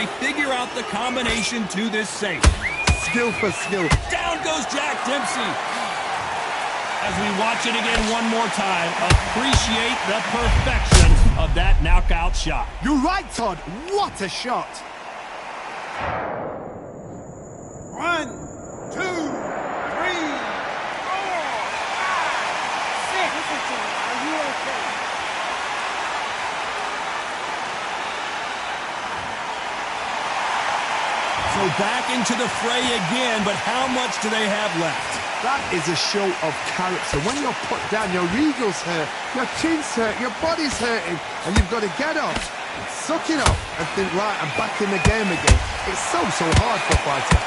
they figure out the combination to this safe. Skill for skill. Down goes Jack Dempsey. As we watch it again one more time, appreciate the perfection of that knockout shot. You're right, Todd. What a shot. 1, 2, 3, 4, 5, 6. Are you okay? So back into the fray again, but how much do they have left? That is a show of character. When you're put down, your ego's hurt, your chin's hurt, your body's hurting, and you've got to get up, suck it up, and think, right, I'm back in the game again. It's so hard for a fighter.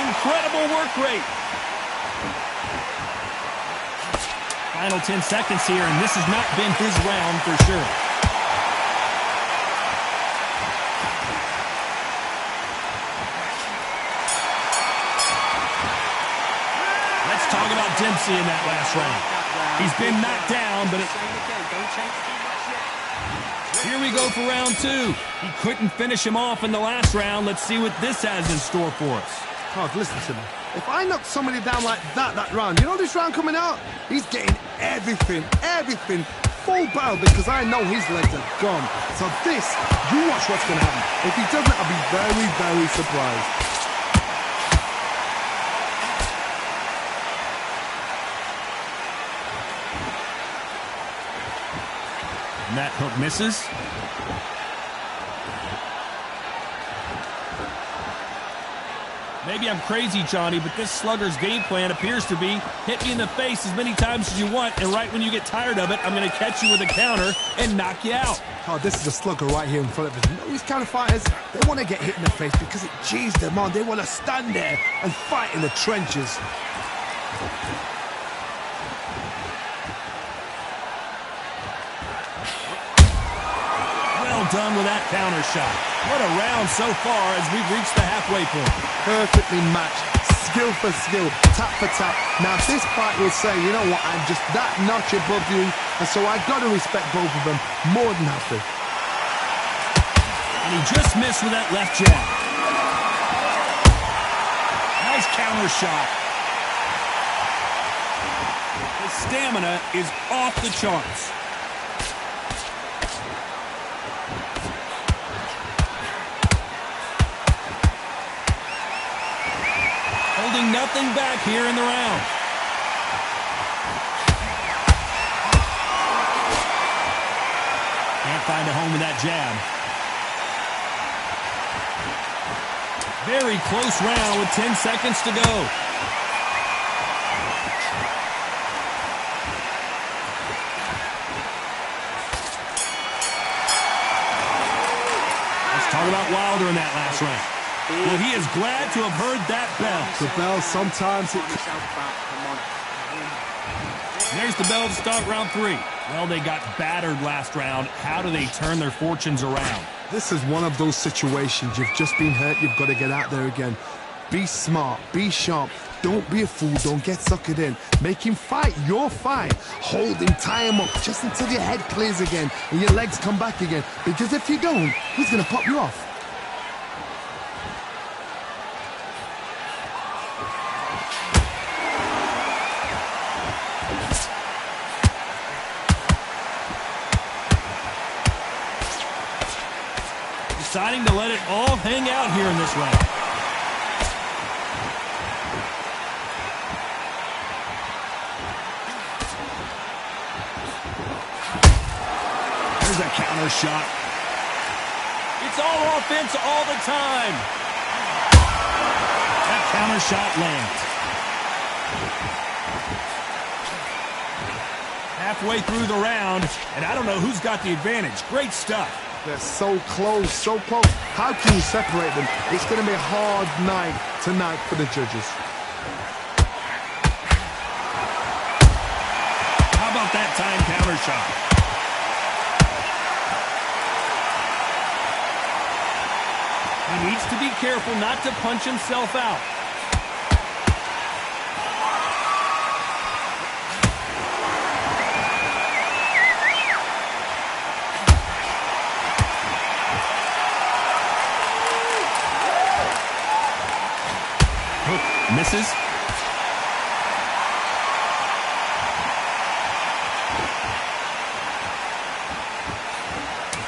Incredible work rate. Final 10 seconds here, and this has not been his round for sure. Let's talk about Dempsey in that last round. He's been knocked down, but here we go for round 2. He couldn't finish him off in the last round. Let's see what this has in store for us. Todd, listen to me. If I knock somebody down like that round, you know this round coming out? He's getting everything, full battle, because I know his legs are gone. So this, you watch what's going to happen. If he doesn't, I'll be very, very surprised. And that hook misses. Maybe I'm crazy, Johnny, but this slugger's game plan appears to be hit me in the face as many times as you want, and right when you get tired of it, I'm going to catch you with a counter and knock you out. Oh, this is a slugger right here in front of us. You know, these kind of fighters, they want to get hit in the face because it G's them on. They want to stand there and fight in the trenches. Well done with that counter shot. What a round so far as we've reached the halfway point. Perfectly matched, skill for skill, tap for tap. Now this fight will say, you know what, I'm just that notch above you, and so I've got to respect both of them more than happy. And he just missed with that left jab. Nice counter shot. His stamina is off the charts. Holding nothing back here in the round. Can't find a home with that jab. Very close round with 10 seconds to go. Let's talk about Wilder in that last round. Well, he is glad to have heard that bell. The bell, sometimes it... There's the bell to start round 3. Well, they got battered last round. How do they turn their fortunes around? This is one of those situations. You've just been hurt. You've got to get out there again. Be smart. Be sharp. Don't be a fool. Don't get suckered in. Make him fight your fight. Hold him, tie him up, just until your head clears again and your legs come back again. Because if you don't, he's going to pop you off. Deciding to let it all hang out here in this round. There's a counter shot. It's all offense all the time. That counter shot lands. Halfway through the round, and I don't know who's got the advantage. Great stuff. They're so close, so close. How can you separate them? It's going to be a hard night tonight for the judges. How about that time counter shot? He needs to be careful not to punch himself out. misses.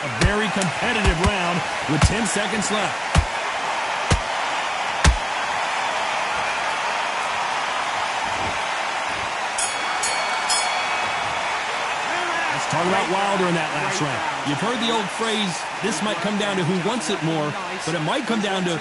A very competitive round with 10 seconds left. Let's talk about Wilder in that last round. You've heard the old phrase, this might come down to who wants it more, but it might come down to...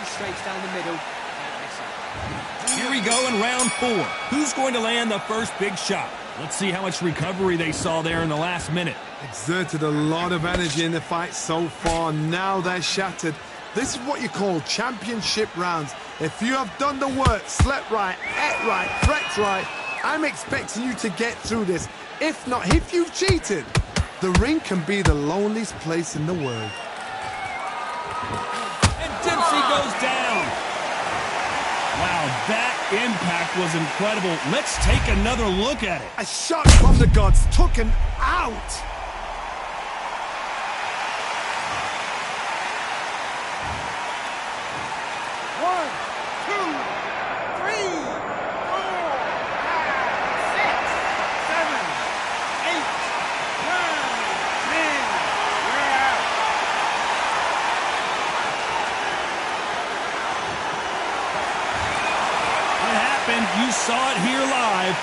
Here we go in round 4. Who's going to land the first big shot? Let's see how much recovery they saw there in the last minute. Exerted a lot of energy in the fight so far. Now they're shattered. This is what you call championship rounds. If you have done the work, slept right, ate right, prepped right, I'm expecting you to get through this. If not, if you've cheated, the ring can be the loneliest place in the world. And Dempsey goes down. Wow, that impact was incredible. Let's take another look at it. A shot from the gods took him out. One, two, three, 4, 5, 6, 7, 8, 9, 10. We're out. What happened? You saw it here live.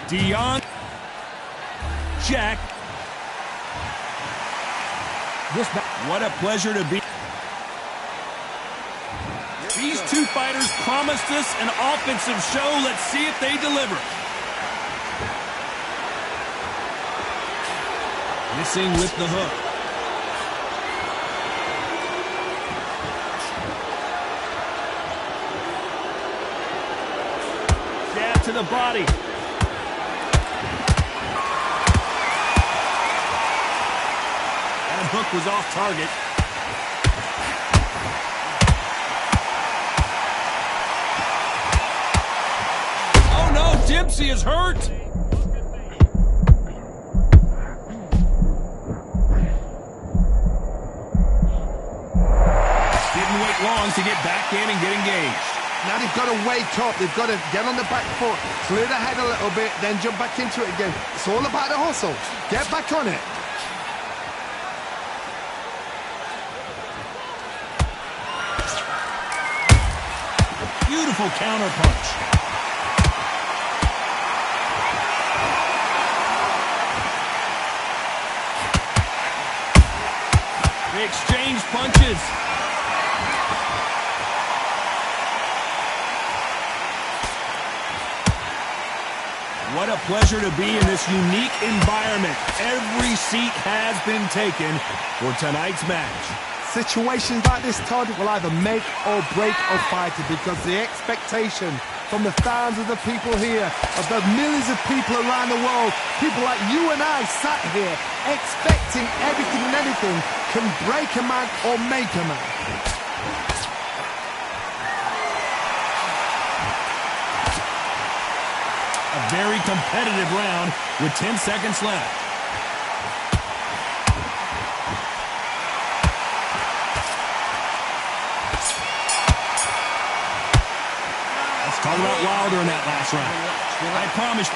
Dion, Jack. What a pleasure to be. These two fighters promised us an offensive show. Let's see if they deliver. Missing with the hook. Jab to the body. That hook was off target. Oh no, Dempsey is hurt. Didn't wait long to get back in and get engaged. Now they've got to wake up. They've got to get on the back foot, clear the head a little bit, then jump back into it again. It's all about the hustle. Get back on it. Beautiful counter punch. They exchange punches. What a pleasure to be in this unique environment. Every seat has been taken for tonight's match. Situations like this, Todd, will either make or break a fighter, because the expectation from the thousands of people here, of the millions of people around the world, people like you and I sat here expecting everything and anything, can break a man or make a man. A very competitive round with 10 seconds left. Let's talk about Wilder in that last round. I promised.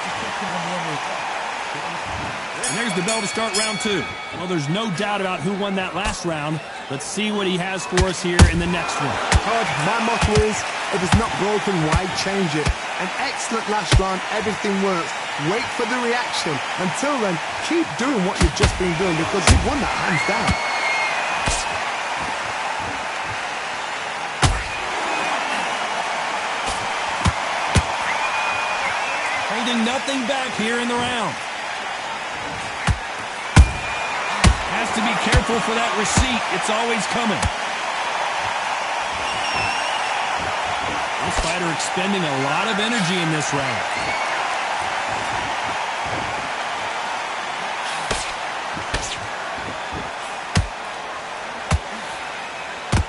And there's the bell to start round 2. Well, there's no doubt about who won that last round. Let's see what he has for us here in the next one. Todd, my motto is, if it's not broken, why change it? An excellent last round, everything works. Wait for the reaction. Until then, keep doing what you've just been doing, because you've won that hands down. Holding nothing back here in the round. Has to be careful for that receipt. It's always coming. This fighter expending a lot of energy in this round.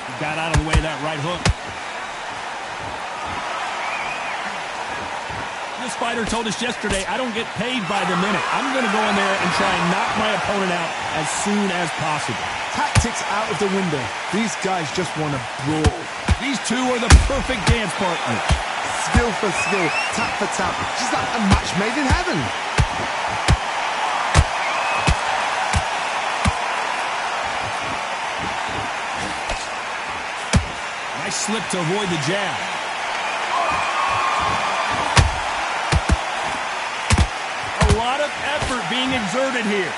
He got out of the way of that right hook. This fighter told us yesterday, I don't get paid by the minute. I'm going to go in there and try and knock my opponent out as soon as possible. Tactics out of the window. These guys just want to brawl. These two are the perfect dance partners. Skill for skill, tap for tap. Just like a match made in heaven. Nice slip to avoid the jab. A lot of effort being exerted here.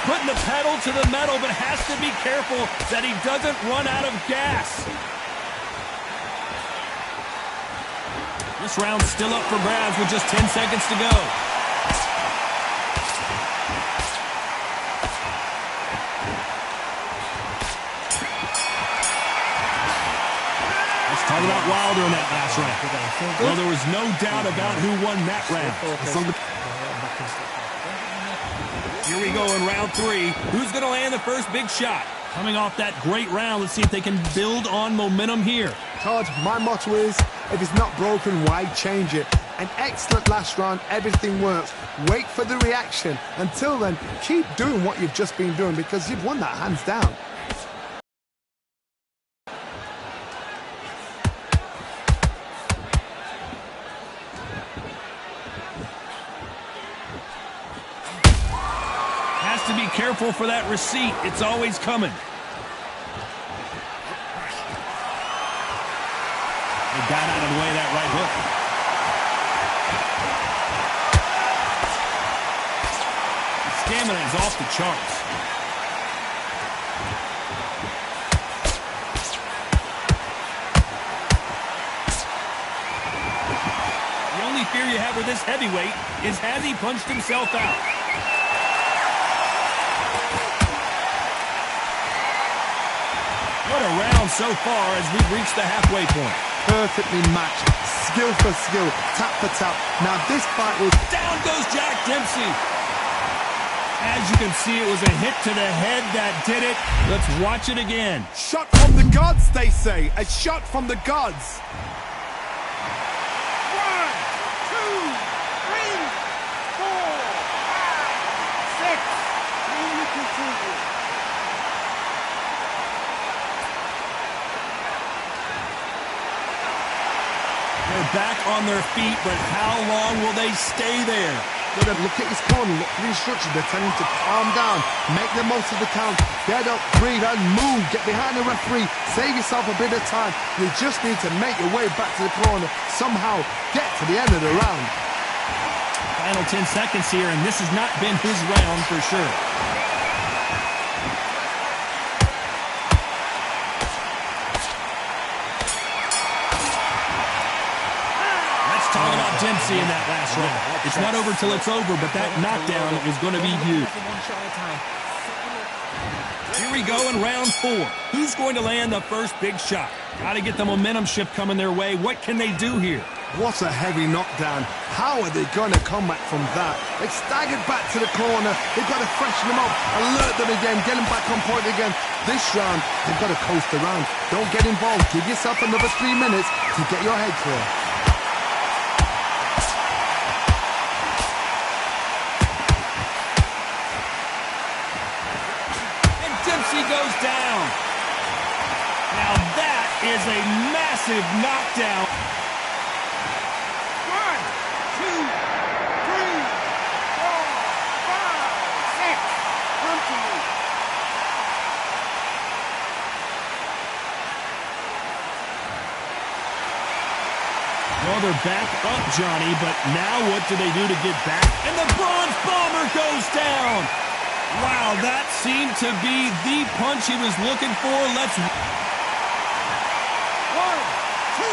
Putting the pedal to the metal, but has to be careful that he doesn't run out of gas. This round's still up for grabs with just 10 seconds to go. Let's talk about Wilder in that last round. Well, there was no doubt about who won that round. Here we go in round 3. Who's going to land the first big shot? Coming off that great round, let's see if they can build on momentum here. Todd, my motto is, if it's not broken, why change it? An excellent last round, everything works. Wait for the reaction. Until then, keep doing what you've just been doing because you've won that hands down. To be careful for that receipt. It's always coming. They got out of the way of that right hook. The stamina is off the charts. The only fear you have with this heavyweight is has he punched himself out? What a round so far as we've reached the halfway point. Perfectly matched. Skill for skill. Tap for tap. Now this fight was... Down goes Jack Dempsey. As you can see, it was a hit to the head that did it. Let's watch it again. Shot from the gods, they say. A shot from the gods. 1, 2, 3, 4, 5, 6. Continue. They're back on their feet, but how long will they stay there? Look at his corner, look at the instructions. They're telling him to calm down, make the most of the count, get up, breathe, and move. Get behind the referee, save yourself a bit of time. You just need to make your way back to the corner, somehow get to the end of the round. Final 10 seconds here, and this has not been his round for sure. Talking about Dempsey in that last round. It's not over till it's over, but that knockdown is going to be huge. Here we go in round 4. Who's going to land the first big shot? Got to get the momentum shift coming their way. What can they do here? What a heavy knockdown. How are they going to come back from that? They staggered back to the corner. They've got to freshen them up, alert them again, get them back on point again. This round, they've got to coast around. Don't get involved. Give yourself another 3 minutes to get your head clear. Goes down. Now that is a massive knockdown. 1, 2, 3, 4, 5, 6. Continue. Well, they're back up, Johnny, but now what do they do to get back? And the Bronze Bomber goes down. Wow, that seemed to be the punch he was looking for. Let's... 1, 2,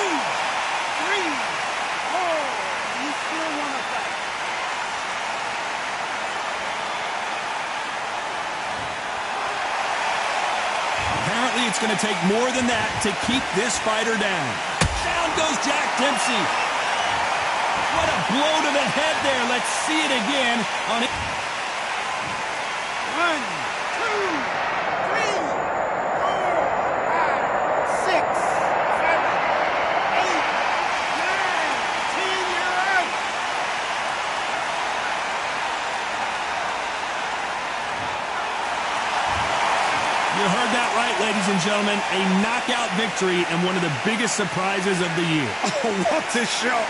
3, 4. You still want to fight. it's going to take more than that to keep this fighter down. Down goes Jack Dempsey. What a blow to the head there. Let's see it again on it. 1, 2, 3, 4, 5, 6, 7, 8, 9, 10. You're out. You heard that right, ladies and gentlemen. A knockout victory and one of the biggest surprises of the year. Oh, what a shot!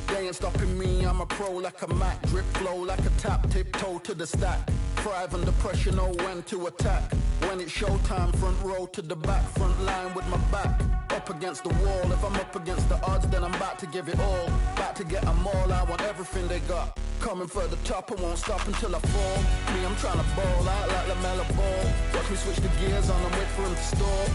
They ain't stopping me, I'm a pro like a Mac. Drip flow like a tap, tiptoe to the stack. Thrive under pressure, know when to attack. When it's showtime, front row to the back. Front line with my back up against the wall. If I'm up against the odds, then I'm about to give it all. About to get them all, I want everything they got. Coming for the top, I won't stop until I fall. Me, I'm trying to ball out like LaMelo Ball. Watch me switch the gears on and wait for him to stall.